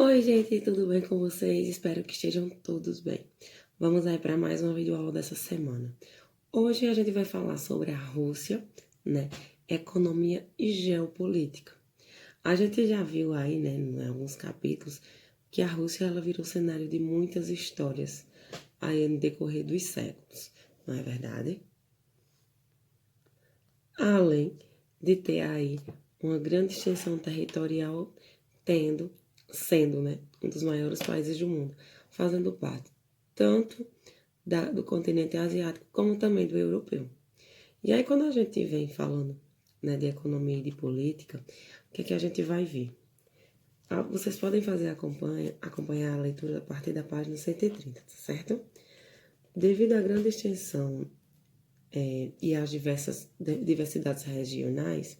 Oi, gente, tudo bem com vocês? Espero que estejam todos bem. Vamos aí para mais uma videoaula dessa semana. Hoje a gente vai falar sobre a Rússia, né? Economia e geopolítica. A gente já viu aí, né, em alguns capítulos, que a Rússia ela virou cenário de muitas histórias aí no decorrer dos séculos, não é verdade? Além de ter aí uma grande extensão territorial, sendo, né, um dos maiores países do mundo, fazendo parte tanto do continente asiático como também do europeu. E aí, quando a gente vem falando, né, de economia e de política, o que é que a gente vai ver? Vocês podem acompanhar a leitura a partir da página 130, tá certo? Devido à grande extensão e às diversidades regionais,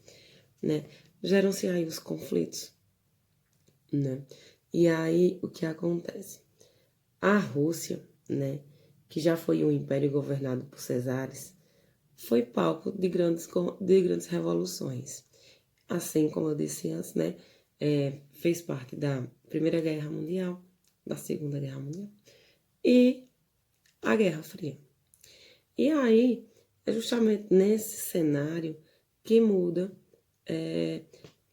né, geram-se aí os conflitos, né? E aí, o que acontece? A Rússia, né, que já foi um império governado por cesares, foi palco de grandes revoluções. Assim como eu disse antes, né, fez parte da Primeira Guerra Mundial, da Segunda Guerra Mundial e a Guerra Fria. E aí, é justamente nesse cenário que muda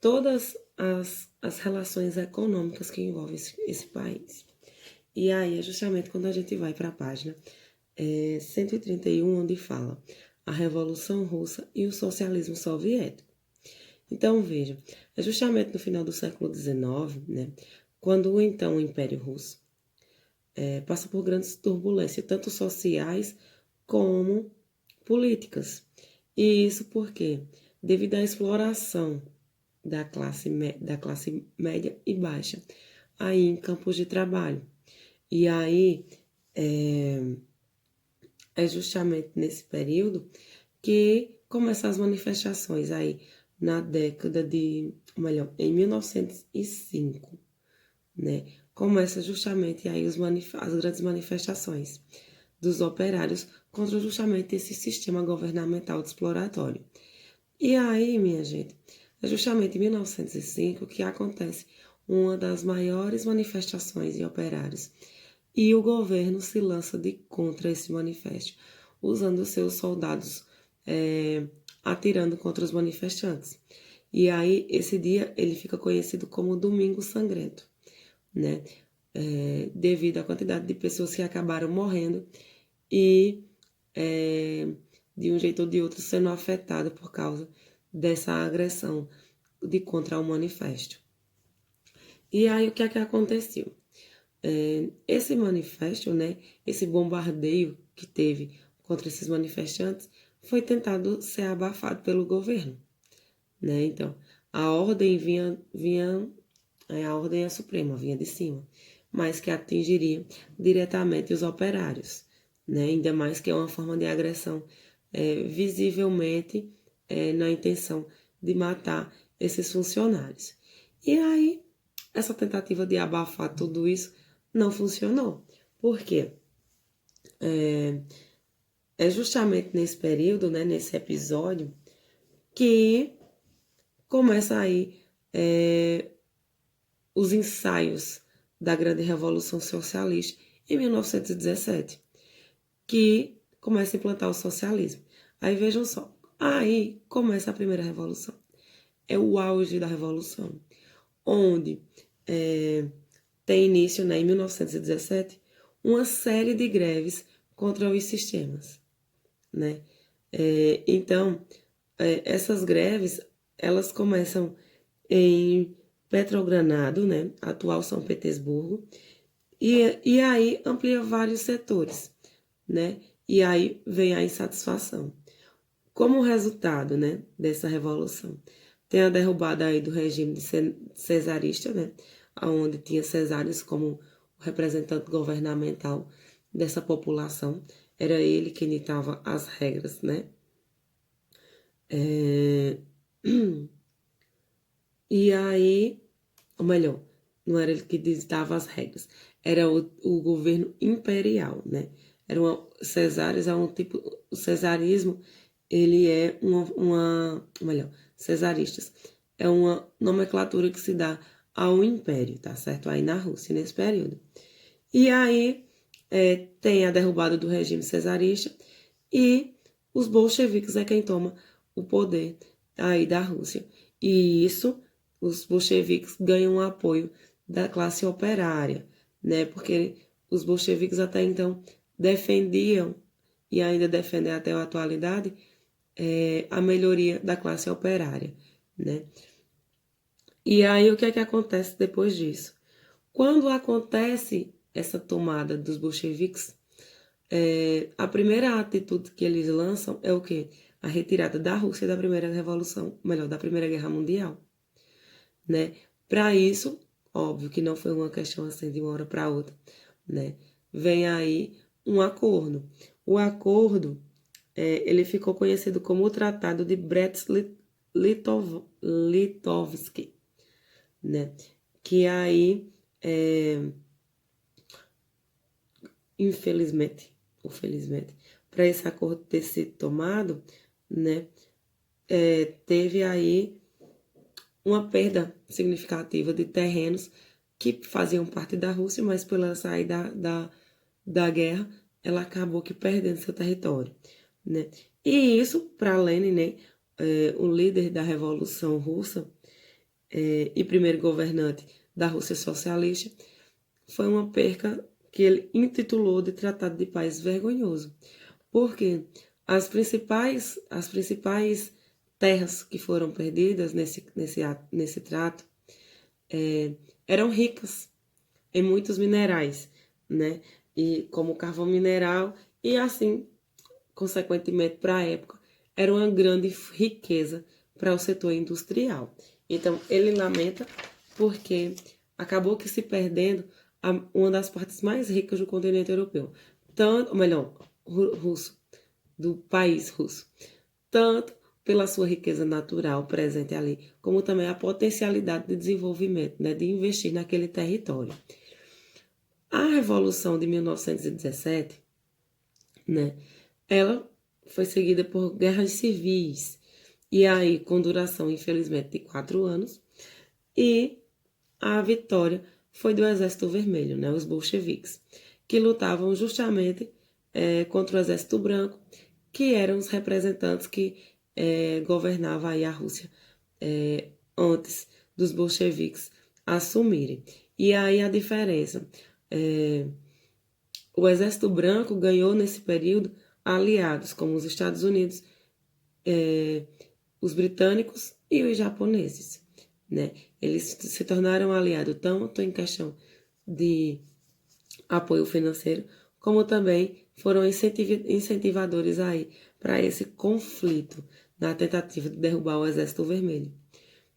todas as relações econômicas que envolvem esse país. E aí é justamente quando a gente vai para a página 131, onde fala a Revolução Russa e o Socialismo Soviético. Então, veja, é justamente no final do século XIX, né, quando então o Império Russo passa por grandes turbulências, tanto sociais como políticas. E isso porque, devido à exploração da classe média e baixa, aí em campos de trabalho. E aí é justamente nesse período que começam as manifestações aí na década de, melhor, em 1905, né? Começa justamente aí as grandes manifestações dos operários contra justamente esse sistema governamental exploratório. E aí, minha gente, é justamente em 1905 que acontece uma das maiores manifestações de operários. E o governo se lança contra esse manifesto, usando seus soldados atirando contra os manifestantes. E aí, esse dia, ele fica conhecido como Domingo Sangrento, né? Devido à quantidade de pessoas que acabaram morrendo e, de um jeito ou de outro, sendo afetadas por causa dessa agressão contra o manifesto. E aí, o que é que aconteceu? Esse manifesto, né, esse bombardeio que teve contra esses manifestantes, foi tentado ser abafado pelo governo, né? Então, a ordem a ordem é suprema, vinha de cima, mas que atingiria diretamente os operários, né? Ainda mais que é uma forma de agressão visivelmente na intenção de matar esses funcionários. E aí, essa tentativa de abafar tudo isso não funcionou. Por quê? É justamente nesse período, né, nesse episódio, que começa aí os ensaios da grande Revolução Socialista em 1917, que começa a implantar o socialismo. Aí vejam só, aí começa a primeira revolução. É o auge da revolução, onde tem início, né, em 1917, uma série de greves contra os sistemas, né? Então, essas greves, elas começam em Petrogranado, né, atual São Petersburgo, e aí amplia vários setores, né? E aí vem a insatisfação. Como resultado, né, dessa revolução, tem a derrubada aí do regime cesarista, né, onde tinha cesares como o representante governamental dessa população, era ele quem ditava as regras, né? E aí, ou melhor, não era ele que ditava as regras, era o governo imperial, né? Cesares é um tipo, o cesarismo, ele é melhor, cesaristas, é uma nomenclatura que se dá ao império, tá certo? Aí na Rússia, nesse período. E aí tem a derrubada do regime czarista e os bolcheviques é quem toma o poder aí da Rússia. E isso, os bolcheviques ganham o apoio da classe operária, né? Porque os bolcheviques até então defendiam, e ainda defendem até a atualidade, a melhoria da classe operária, né? E aí o que é que acontece depois disso? Quando acontece essa tomada dos bolcheviques, a primeira atitude que eles lançam é o quê? A retirada da Rússia da primeira revolução, melhor, da Primeira Guerra Mundial, né? Para isso, óbvio que não foi uma questão assim de uma hora para outra, né? Vem aí um acordo. O acordo, ele ficou conhecido como o Tratado de Brest-Litovsk, né? Que aí, infelizmente, ou felizmente, para esse acordo ter sido tomado, né? Teve aí uma perda significativa de terrenos que faziam parte da Rússia, mas pela saída da guerra, ela acabou que perdendo seu território, né? E isso, para Lenin, né, o líder da Revolução Russa e primeiro governante da Rússia socialista, foi uma perca que ele intitulou de Tratado de Paz Vergonhoso, porque as principais terras que foram perdidas nesse trato eram ricas em muitos minerais, né? E como carvão mineral, e assim, consequentemente, para a época, era uma grande riqueza para o setor industrial. Então, ele lamenta porque acabou que se perdendo uma das partes mais ricas do continente europeu. Tanto, ou melhor, russo, do país russo. Tanto pela sua riqueza natural presente ali, como também a potencialidade de desenvolvimento, né, de investir naquele território. A Revolução de 1917, né, ela foi seguida por guerras civis, e aí com duração, infelizmente, de 4 anos, e a vitória foi do Exército Vermelho, né, os bolcheviques, que lutavam justamente contra o Exército Branco, que eram os representantes que governavam aí a Rússia antes dos bolcheviques assumirem. E aí a diferença, o Exército Branco ganhou nesse período aliados como os Estados Unidos, os britânicos e os japoneses, né? Eles se tornaram aliados tanto em questão de apoio financeiro, como também foram incentivadores aí para esse conflito na tentativa de derrubar o Exército Vermelho,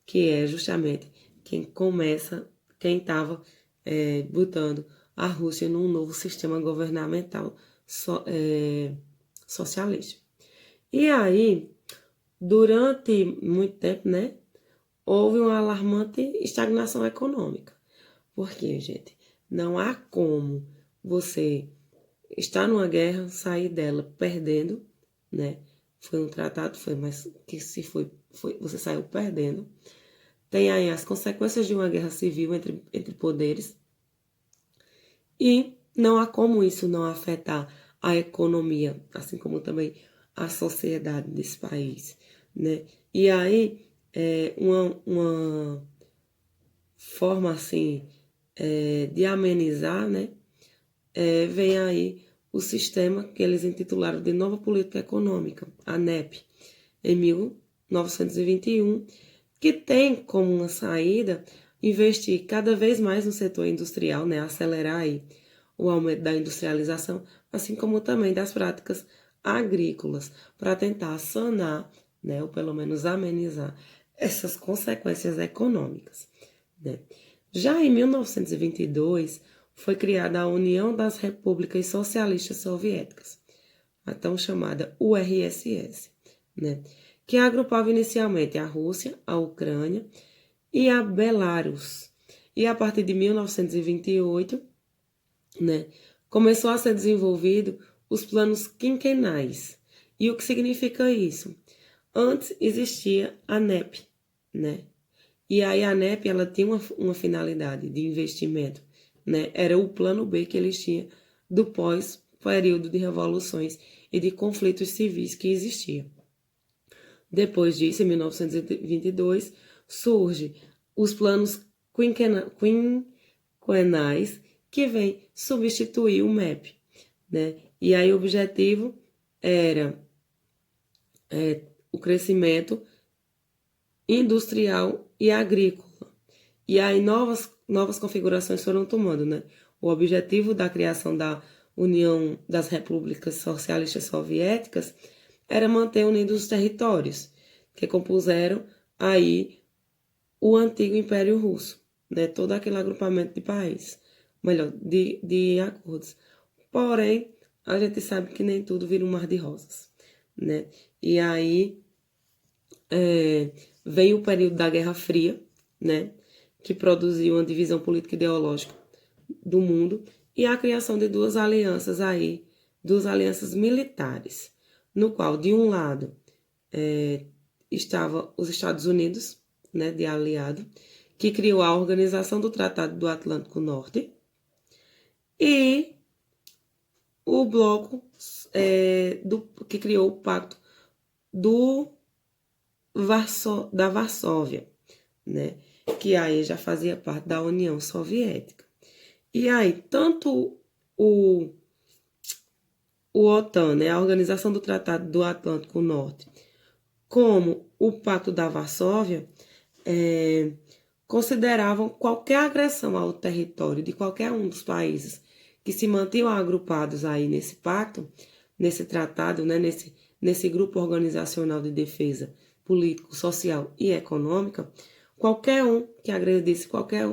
que é justamente quem estava botando a Rússia num novo sistema governamental socialista. E aí, durante muito tempo, né, houve uma alarmante estagnação econômica. Porque, gente, não há como você estar numa guerra, sair dela perdendo, né? Foi um tratado, mas que se foi, você saiu perdendo. Tem aí as consequências de uma guerra civil entre poderes. E não há como isso não afetar a economia, assim como também a sociedade desse país, né? E aí, uma forma assim de amenizar, né? Vem aí o sistema que eles intitularam de Nova Política Econômica, a NEP, em 1921, que tem como uma saída investir cada vez mais no setor industrial, né? Acelerar aí o aumento da industrialização, assim como também das práticas agrícolas, para tentar sanar, né? Ou pelo menos amenizar essas consequências econômicas, né? Já em 1922, foi criada a União das Repúblicas Socialistas Soviéticas, a tão chamada URSS, né? Que agrupava inicialmente a Rússia, a Ucrânia e a Belarus. E a partir de 1928, né, começou a ser desenvolvido os planos quinquenais. E o que significa isso? Antes existia a NEP, né? E aí a ANEP, ela tinha uma finalidade de investimento, né? Era o plano B que eles tinham do pós-período de revoluções e de conflitos civis que existia. Depois disso, em 1922, surge os planos quinquenais que vem substituir o MEP, né? E aí o objetivo era o crescimento industrial e agrícola. E aí novas configurações foram tomando, né? O objetivo da criação da União das Repúblicas Socialistas Soviéticas era manter unidos os territórios que compuseram aí o antigo Império Russo, né? Todo aquele agrupamento de países, melhor, de acordos. Porém, a gente sabe que nem tudo vira um mar de rosas, né? E aí veio o período da Guerra Fria, né? Que produziu uma divisão política e ideológica do mundo e a criação de duas alianças militares, no qual, de um lado, estava os Estados Unidos, né, de aliado, que criou a Organização do Tratado do Atlântico Norte, e o bloco que criou o Pacto da Varsóvia, né, que aí já fazia parte da União Soviética. E aí, tanto o OTAN, né, a Organização do Tratado do Atlântico Norte, como o Pacto da Varsóvia, consideravam qualquer agressão ao território de qualquer um dos países que se mantinham agrupados aí nesse pacto, nesse tratado, né, nesse grupo organizacional de defesa político, social e econômica, qualquer um que agredisse qualquer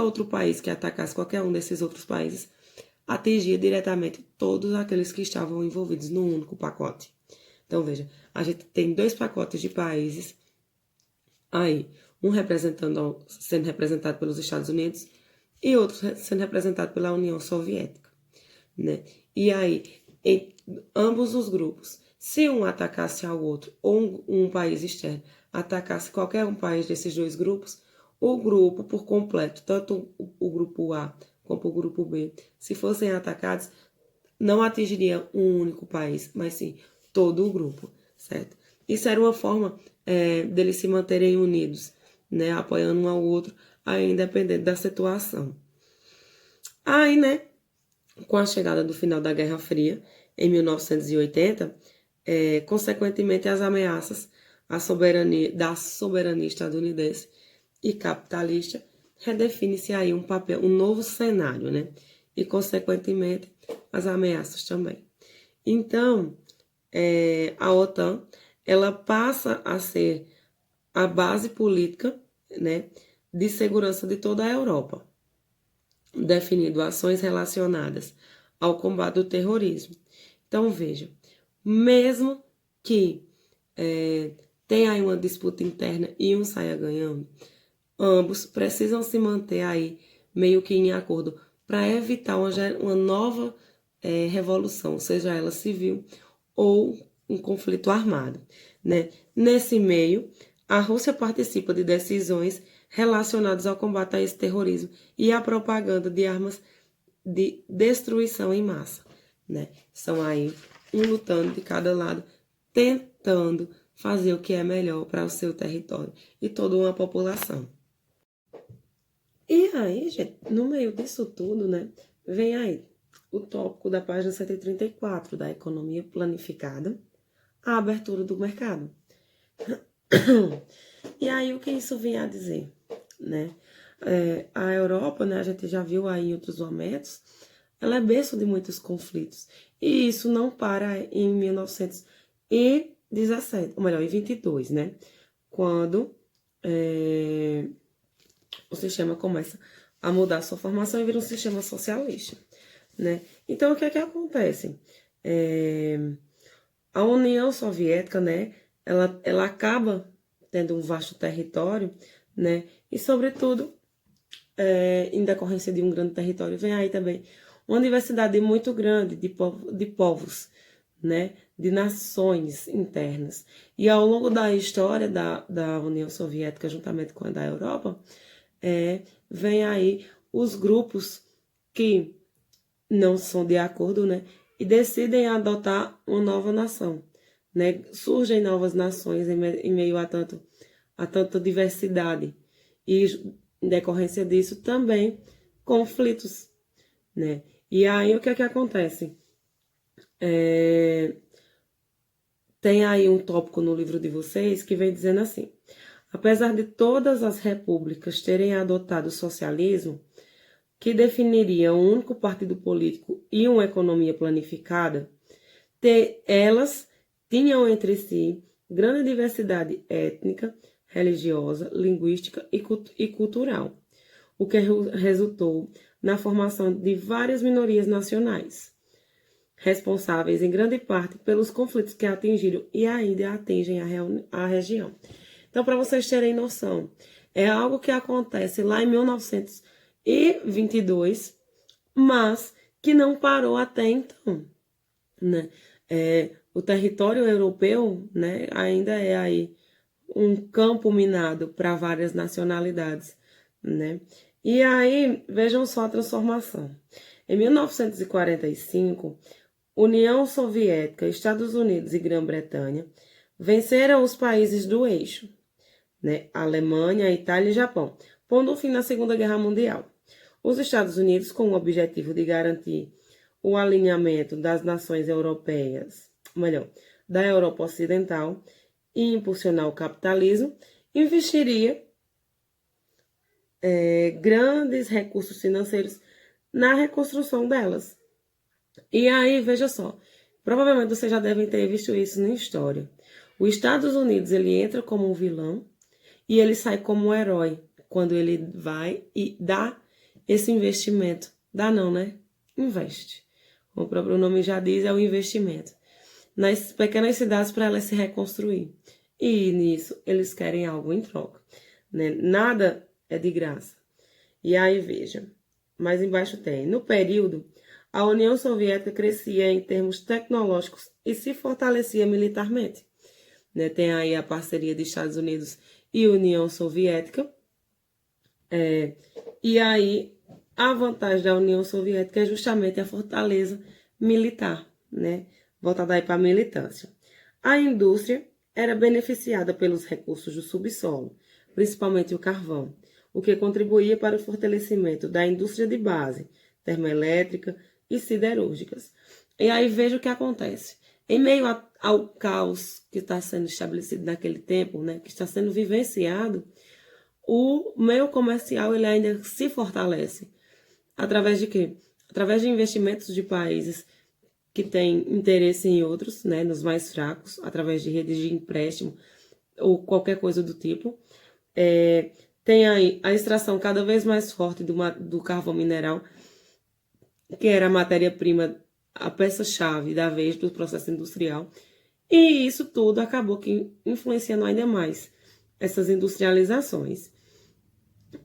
outro país que atacasse qualquer um desses outros países, atingia diretamente todos aqueles que estavam envolvidos num único pacote. Então, veja, a gente tem 2 pacotes de países aí, um sendo representado pelos Estados Unidos e outro sendo representado pela União Soviética, né? E aí, em ambos os grupos, se um atacasse ao outro ou um país externo atacasse qualquer um país desses 2 grupos, o grupo por completo, tanto o grupo A como o grupo B, se fossem atacados, não atingiria um único país, mas sim todo o grupo, certo? Isso era uma forma deles se manterem unidos, né, apoiando um ao outro, aí independente da situação. Aí, né, com a chegada do final da Guerra Fria, em 1980, consequentemente as ameaças da soberania estadunidense e capitalista, redefine-se aí um novo cenário, né? E, consequentemente, as ameaças também. Então, a OTAN, ela passa a ser a base política, né, de segurança de toda a Europa, definindo ações relacionadas ao combate do terrorismo. Então, veja, mesmo que tenha aí uma disputa interna e um saia ganhando, ambos precisam se manter aí meio que em acordo para evitar uma nova revolução, seja ela civil ou um conflito armado, né? Nesse meio, a Rússia participa de decisões relacionadas ao combate a esse terrorismo e à propaganda de armas de destruição em massa, né? São aí um lutando de cada lado, tentando fazer o que é melhor para o seu território e toda uma população. E aí, gente, no meio disso tudo, né, vem aí o tópico da página 134 da economia planificada, a abertura do mercado. E aí, o que isso vem a dizer, né? A Europa, né, a gente já viu aí em outros momentos, ela é berço de muitos conflitos. E isso não para em 1917, ou melhor, em 22, né? Quando o sistema começa a mudar sua formação e vira um sistema socialista, né? Então, o que é que acontece? A União Soviética, né, ela acaba tendo um vasto território, né, e, sobretudo, em decorrência de um grande território, vem aí também uma diversidade muito grande de povos, né, de nações internas. E ao longo da história da União Soviética, juntamente com a da Europa, vem aí os grupos que não são de acordo, né, e decidem adotar uma nova nação, né? Surgem novas nações em meio a tanta diversidade e, em decorrência disso, também conflitos, né? E aí, o que é que acontece? Tem aí um tópico no livro de vocês que vem dizendo assim: apesar de todas as repúblicas terem adotado o socialismo, que definiria um único partido político e uma economia planificada, elas tinham entre si grande diversidade étnica, religiosa, linguística e cultural, o que resultou na formação de várias minorias nacionais, responsáveis em grande parte pelos conflitos que atingiram e ainda atingem a região. Então, para vocês terem noção, é algo que acontece lá em 1922, mas que não parou até então, né? O território europeu, né, ainda é aí um campo minado para várias nacionalidades, né? E aí, vejam só a transformação. Em 1945, União Soviética, Estados Unidos e Grã-Bretanha venceram os países do eixo, né? Alemanha, Itália e Japão, pondo fim na Segunda Guerra Mundial. Os Estados Unidos, com o objetivo de garantir o alinhamento das nações europeias, melhor, da Europa Ocidental, e impulsionar o capitalismo, investiria grandes recursos financeiros na reconstrução delas. E aí, veja só, provavelmente vocês já devem ter visto isso na história. Os Estados Unidos, ele entra como um vilão e ele sai como um herói quando ele vai e dá esse investimento. Dá não, né? Investe. Como o próprio nome já diz, é o investimento nas pequenas cidades para elas se reconstruir. E nisso eles querem algo em troca, né? Nada é de graça. E aí, veja, mais embaixo tem, no período, a União Soviética crescia em termos tecnológicos e se fortalecia militarmente, né? Tem aí a parceria de Estados Unidos e União Soviética. E aí, a vantagem da União Soviética é justamente a fortaleza militar, né? Voltada aí para a militância. A indústria era beneficiada pelos recursos do subsolo, principalmente o carvão, o que contribuía para o fortalecimento da indústria de base, termoelétrica e siderúrgicas. E aí veja o que acontece. Em meio ao caos que está sendo estabelecido naquele tempo, né, que está sendo vivenciado, o meio comercial ele ainda se fortalece. Através de quê? Através de investimentos de países que têm interesse em outros, né, nos mais fracos, através de redes de empréstimo ou qualquer coisa do tipo. Tem aí a extração cada vez mais forte do carvão mineral, que era a matéria-prima, a peça-chave da vez do processo industrial. E isso tudo acabou que influenciando ainda mais essas industrializações.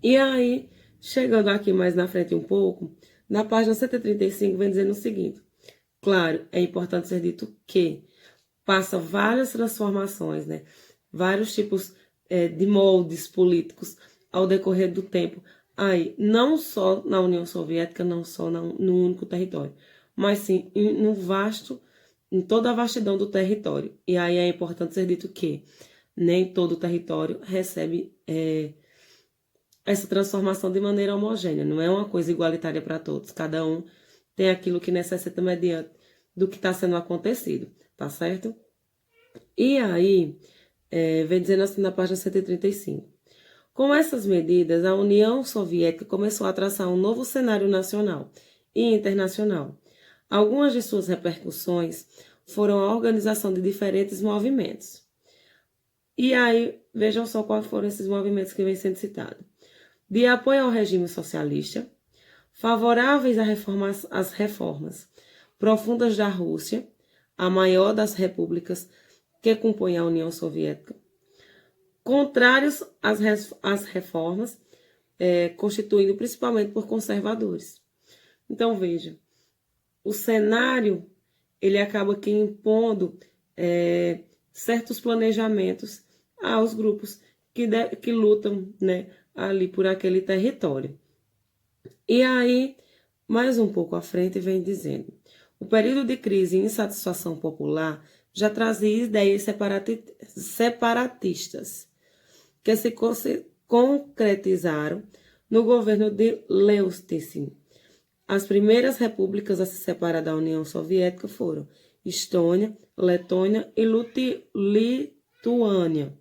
E aí, chegando aqui mais na frente um pouco, na página 135 vem dizendo o seguinte: claro, é importante ser dito que passa várias transformações, né? Vários tipos de moldes políticos ao decorrer do tempo. Aí, não só na União Soviética, não só no único território, mas sim em toda a vastidão do território. E aí é importante ser dito que nem todo o território recebe essa transformação de maneira homogênea. Não é uma coisa igualitária para todos. Cada um tem aquilo que necessita mediante do que está sendo acontecido, tá certo? E aí, vem dizendo assim na página 135. Com essas medidas, a União Soviética começou a traçar um novo cenário nacional e internacional. Algumas de suas repercussões foram a organização de diferentes movimentos. E aí, vejam só quais foram esses movimentos que vêm sendo citados. De apoio ao regime socialista, favoráveis às reformas profundas da Rússia, a maior das repúblicas que compõem a União Soviética, contrários às reformas, constituído principalmente por conservadores. Então, veja, o cenário ele acaba aqui impondo certos planejamentos aos grupos que lutam, né, ali por aquele território. E aí, mais um pouco à frente, vem dizendo: o período de crise e insatisfação popular já trazia ideias separatistas, que se concretizaram no governo de Leustsin. As primeiras repúblicas a se separar da União Soviética foram Estônia, Letônia e Lituânia,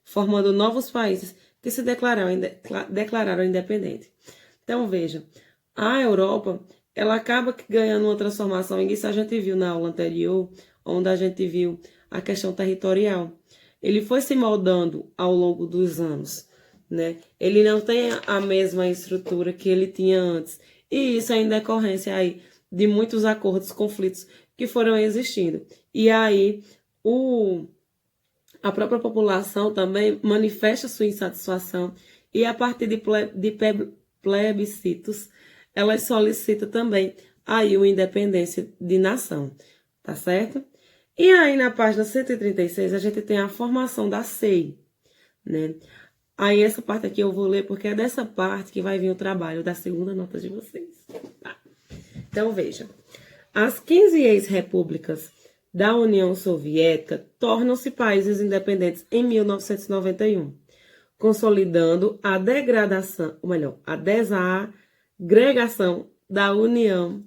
formando novos países que se declararam independentes. Então, veja, a Europa, ela acaba ganhando uma transformação, e isso a gente viu na aula anterior, onde a gente viu a questão territorial. Ele foi se moldando ao longo dos anos, né? Ele não tem a mesma estrutura que ele tinha antes, e isso é em decorrência aí de muitos acordos, conflitos que foram existindo. E aí, a própria população também manifesta sua insatisfação, e a partir de plebiscitos, ela solicita também aí uma independência de nação, tá certo? E aí na página 136 a gente tem a formação da SEI, né? Aí essa parte aqui eu vou ler porque é dessa parte que vai vir o trabalho da segunda nota de vocês. Tá? Então veja, as 15 ex-repúblicas da União Soviética tornam-se países independentes em 1991, consolidando a degradação, ou melhor, a desagregação da União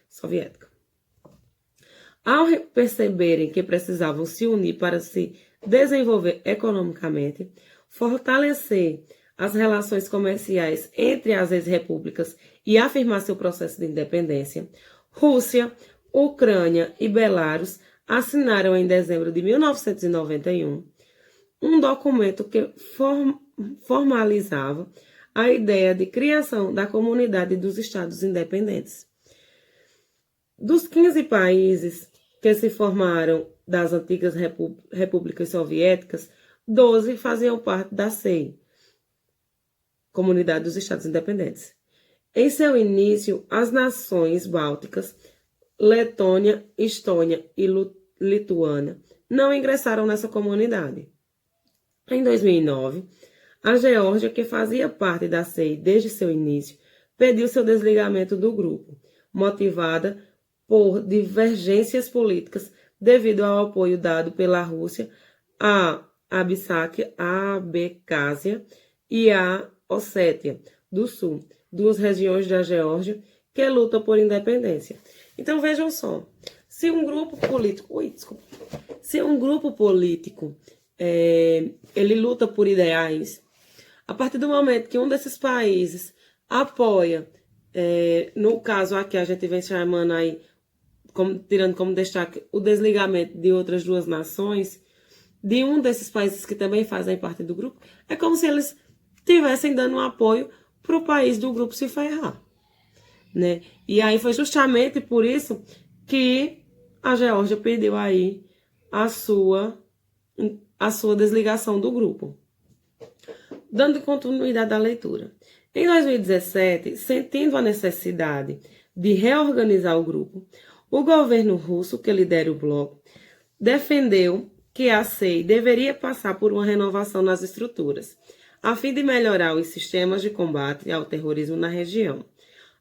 Soviética. Ao perceberem que precisavam se unir para se desenvolver economicamente, fortalecer as relações comerciais entre as ex-repúblicas e afirmar seu processo de independência, Rússia, Ucrânia e Belarus assinaram em dezembro de 1991 um documento que formalizava a ideia de criação da Comunidade dos Estados Independentes. Dos 15 países que se formaram das antigas repúblicas soviéticas, 12 faziam parte da SEI, Comunidade dos Estados Independentes. Em seu início, as nações bálticas, Letônia, Estônia e Lituânia, não ingressaram nessa comunidade. Em 2009, a Geórgia, que fazia parte da SEI desde seu início, pediu seu desligamento do grupo, motivada por divergências políticas devido ao apoio dado pela Rússia à Abcásia e à Ossétia do Sul, duas regiões da Geórgia que lutam por independência. Então vejam só, se um grupo político ele luta por ideais, a partir do momento que um desses países apoia, no caso aqui a gente vem chamando aí, tirando como destaque o desligamento de outras duas nações, de um desses países que também fazem parte do grupo, é como se eles estivessem dando um apoio para o país do grupo se ferrar, né? E aí foi justamente por isso que a Geórgia perdeu aí a sua desligação do grupo. Dando continuidade à leitura. Em 2017, sentindo a necessidade de reorganizar o grupo, o governo russo, que lidera o bloco, defendeu que a SEI deveria passar por uma renovação nas estruturas, a fim de melhorar os sistemas de combate ao terrorismo na região.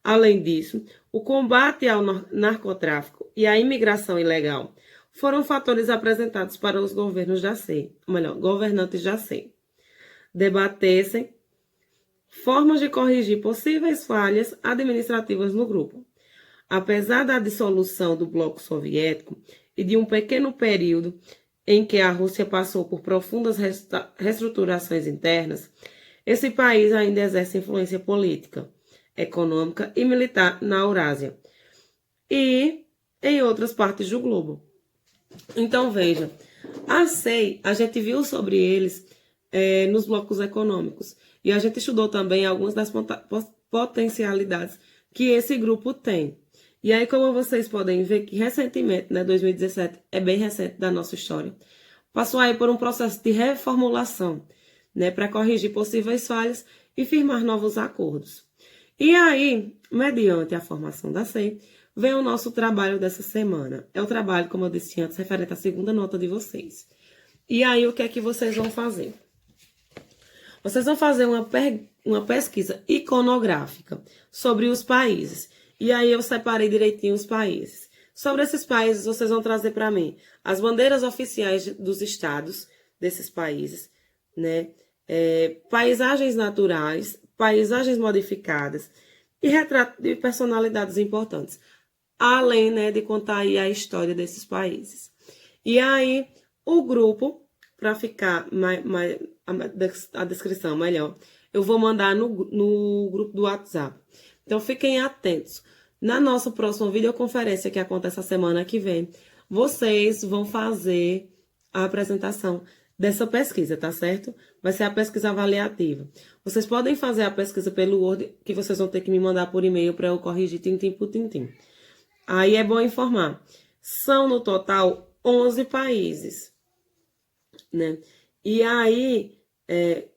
Além disso, o combate ao narcotráfico e à imigração ilegal foram fatores apresentados para os governos da SEI, ou melhor, governantes da SEI, debatessem formas de corrigir possíveis falhas administrativas no grupo. Apesar da dissolução do bloco soviético e de um pequeno período em que a Rússia passou por profundas reestruturações internas, esse país ainda exerce influência política, econômica e militar na Eurásia e em outras partes do globo. Então, veja, a SEI, a gente viu sobre eles nos blocos econômicos, e a gente estudou também algumas das potencialidades que esse grupo tem. E aí, como vocês podem ver que recentemente, 2017 é bem recente da nossa história, passou aí por um processo de reformulação, para corrigir possíveis falhas e firmar novos acordos. E aí, mediante a formação da SEI, vem o nosso trabalho dessa semana. É o trabalho, como eu disse antes, referente à segunda nota de vocês. E aí, o que é que vocês vão fazer? Vocês vão fazer uma pesquisa iconográfica sobre os países. E aí, eu separei direitinho os países. Sobre esses países, vocês vão trazer para mim as bandeiras oficiais dos estados desses países, né? Paisagens naturais, paisagens modificadas e retrato de personalidades importantes. Além, né, de contar aí a história desses países. E aí, o grupo, para ficar a descrição melhor, eu vou mandar no grupo do WhatsApp. Então, fiquem atentos. Na nossa próxima videoconferência, que acontece a semana que vem, vocês vão fazer a apresentação dessa pesquisa, tá certo? Vai ser a pesquisa avaliativa. Vocês podem fazer a pesquisa pelo Word, que vocês vão ter que me mandar por e-mail para eu corrigir tintim por tintim. Aí é bom informar. São, no total, 11 países, né? E aí,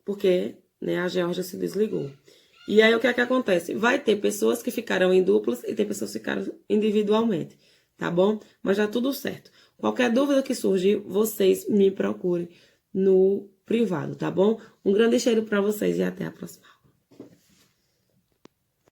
porque, né, a Geórgia se desligou. E aí, o que é que acontece? Vai ter pessoas que ficaram em duplas e tem pessoas que ficaram individualmente, tá bom? Mas já tudo certo. Qualquer dúvida que surgir, vocês me procurem no privado, tá bom? Um grande cheiro para vocês e até a próxima.